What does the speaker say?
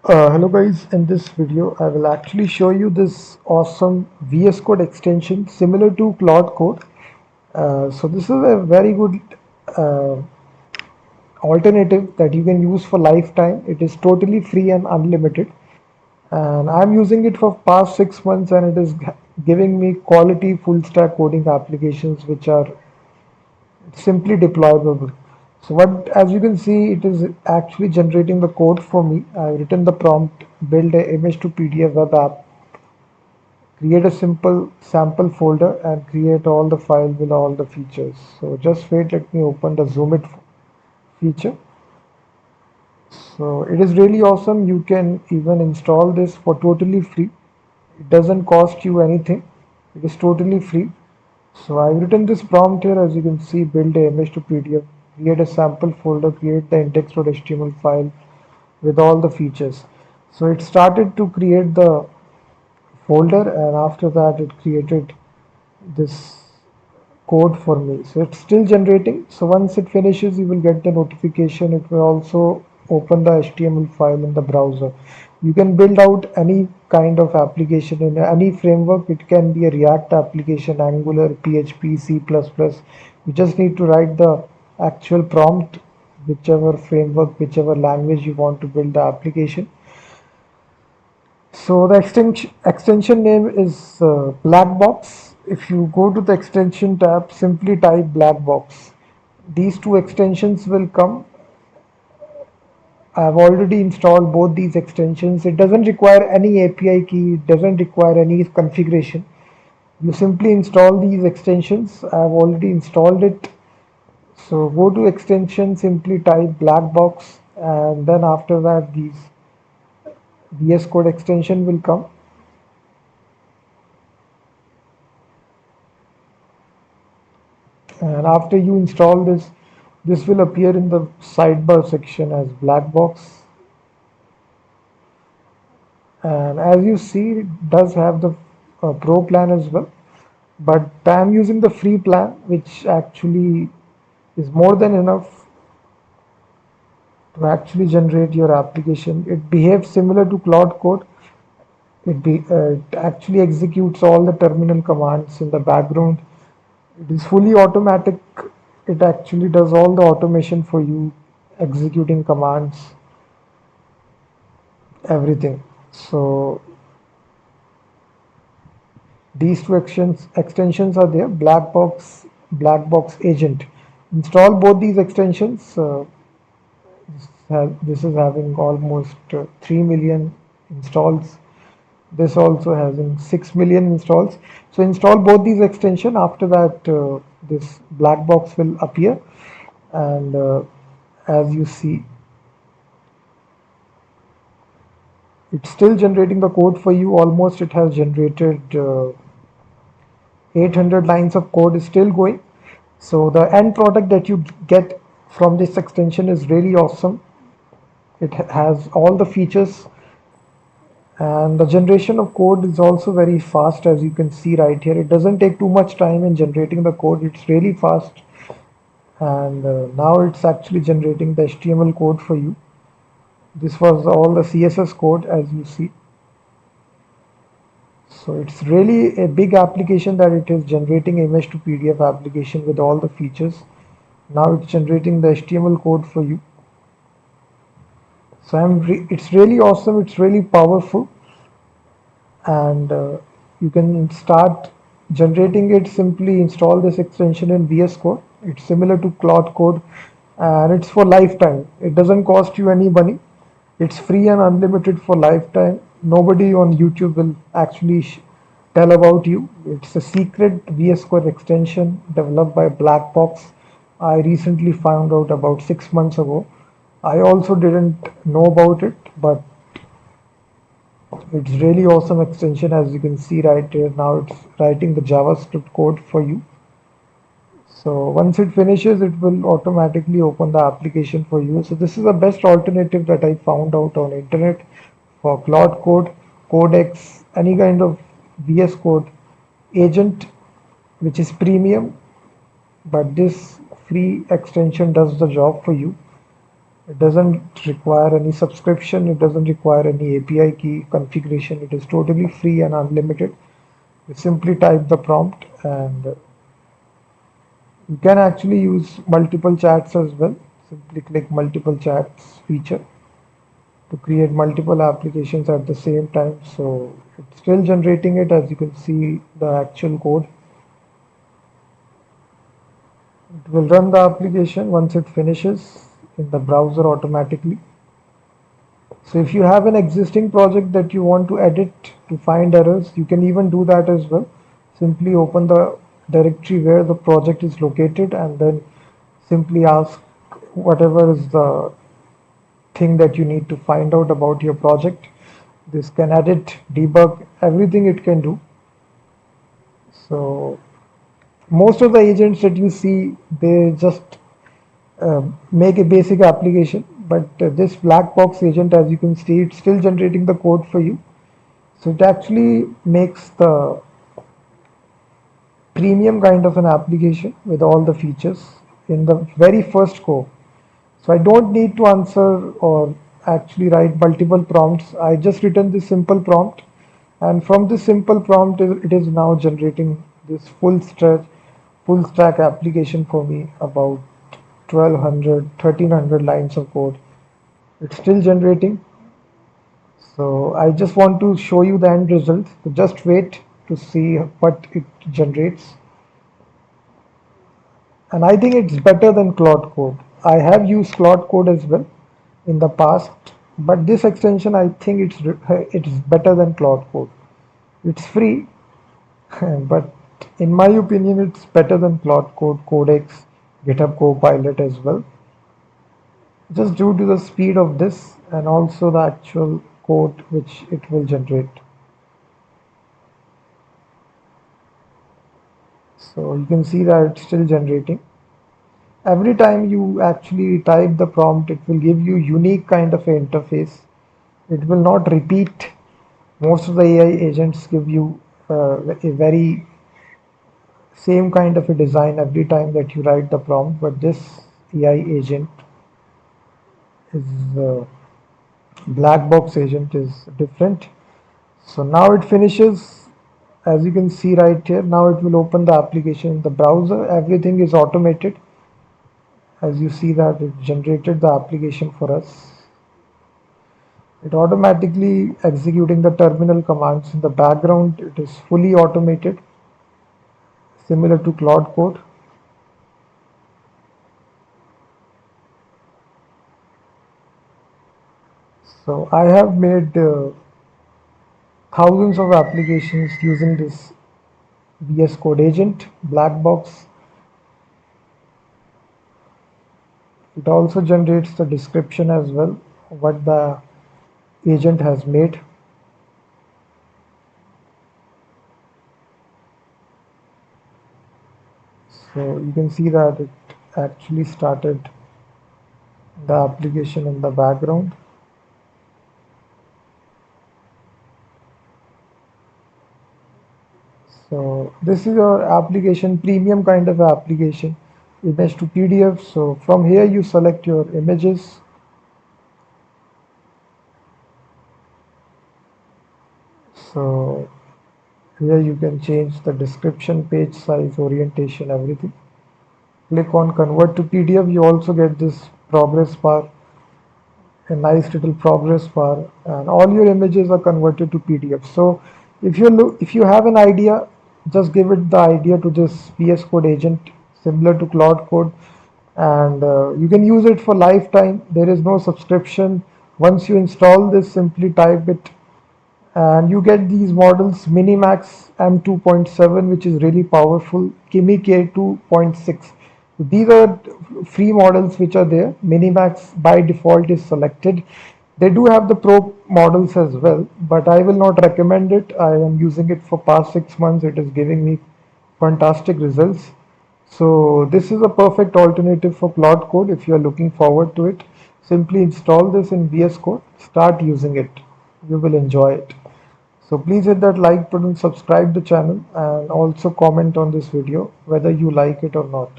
Hello guys, in this video I will actually show you this awesome VS Code extension similar to Claude Code. So this is a very good uh, alternative that you can use for lifetime. It is totally free and unlimited, and I'm using it for past 6 months, and it is giving me quality full stack coding applications which are simply deployable. So what, as you can see, it is actually generating the code for me. I've written the prompt, build a image to PDF web app, create a simple sample folder, and create all the file with all the features. So just wait, let me open the zoom it feature. So it is really awesome. You can even install this for totally free. It doesn't cost you anything. It is totally free. So I've written this prompt here, as you can see, build a image to PDF, create a sample folder, create the index.html file with all the features. So it started to create the folder, and after that it created this code for me. So it's still generating. So once it finishes, you will get the notification. It will also open the HTML file in the browser. You can build out any kind of application in any framework. It can be a React application, Angular, PHP, C++. You just need to write the actual prompt, whichever framework, whichever language you want to build the application. So the extension name is Blackbox. If you go to the extension tab, simply type Blackbox. These two extensions will come. I've already installed both these extensions. It doesn't require any API key. It doesn't require any configuration. You simply install these extensions. I've already installed it. So go to extension, simply type Blackbox, and then after that these VS Code extension will come. And after you install this will appear in the sidebar section as Blackbox. And as you see, it does have the pro plan as well, but I'm using the free plan, which actually is more than enough to actually generate your application. It behaves similar to Claude Code. It actually executes all the terminal commands in the background. It is fully automatic. It actually does all the automation for you, executing commands, everything. So these two extensions are there. Blackbox agent. Install both these extensions. This is having almost 3 million installs. This also having 6 million installs. So install both these extension. After that, this black box will appear, and as you see, it's still generating the code for you. Almost it has generated 800 lines of code is still going. So the end product that you get from this extension is really awesome. It has all the features, and the generation of code is also very fast, as you can see right here. It doesn't take too much time in generating the code. It's really fast, and now it's actually generating the HTML code for you. This was all the CSS code, as you see. So it's really a big application that it is generating image to PDF application with all the features. Now it's generating the HTML code for you. So it's really awesome. It's really powerful, and you can start generating it. Simply install this extension in VS Code. It's similar to Claude Code, and it's for lifetime. It doesn't cost you any money. It's free and unlimited for lifetime. Nobody on YouTube will actually tell about you. It's a secret VS Code extension developed by Blackbox. I recently found out about 6 months ago. I also didn't know about it, but it's really awesome extension. As you can see right here, now it's writing the JavaScript code for you. So once it finishes, it will automatically open the application for you. So this is the best alternative that I found out on internet for Claude Code, Codex, any kind of VS Code agent, which is premium, but this free extension does the job for you. It doesn't require any subscription, it doesn't require any API key configuration. It is totally free and unlimited. You simply type the prompt, and you can actually use multiple chats as well. Simply click multiple chats feature to create multiple applications at the same time. So it's still generating it. As you can see the actual code. It will run the application once it finishes in the browser automatically. So if you have an existing project that you want to edit to find errors, you can even do that as well. Simply open the directory where the project is located and then simply ask whatever is the thing that you need to find out about your project. This can edit, debug, everything it can do. So most of the agents that you see, they just make a basic application, but this black box agent, as you can see, it's still generating the code for you. So it actually makes the premium kind of an application with all the features in the very first core. So I don't need to answer or actually write multiple prompts. I just written this simple prompt, and from this simple prompt, it is now generating this full stack application for me, about 1200, 1300 lines of code. It's still generating. So I just want to show you the end result. So just wait to see what it generates. And I think it's better than Claude Code. I have used Claude Code as well in the past, but this extension, I think it's better than Claude Code. It's free, but in my opinion, it's better than Claude Code, Codex, GitHub Copilot as well. Just due to the speed of this and also the actual code which it will generate. So you can see that it's still generating. Every time you actually type the prompt, it will give you unique kind of interface. It will not repeat. Most of the AI agents give you a very same kind of a design every time that you write the prompt, but this AI agent is black box agent is different. So now it finishes, as you can see right here. Now it will open the application in the browser. Everything is automated. As you see that it generated the application for us. It automatically executing the terminal commands in the background. It is fully automated, similar to Claude Code. So I have made thousands of applications using this VSCode agent, Blackbox. It also generates the description as well, what the agent has made. So you can see that it actually started the application in the background. So this is your application, premium kind of application, image to PDF. So from here you select your images. So here you can change the description, page size, orientation, everything. Click on convert to PDF. You also get this progress bar, a nice little progress bar, and all your images are converted to PDF. So if you have an idea, just give it the idea to this VS Code agent, similar to Claude Code, and you can use it for lifetime. There is no subscription. Once you install this, simply type it and you get these models: Minimax M2.7, which is really powerful, Kimi K2.6. These are free models which are there. Minimax by default is selected. They do have the pro models as well, but I will not recommend it. I am using it for past 6 months. It is giving me fantastic results. So this is a perfect alternative for Claude Code. If you are looking forward to it, simply install this in VS Code, start using it. You will enjoy it. So please hit that like button, subscribe the channel, and also comment on this video whether you like it or not.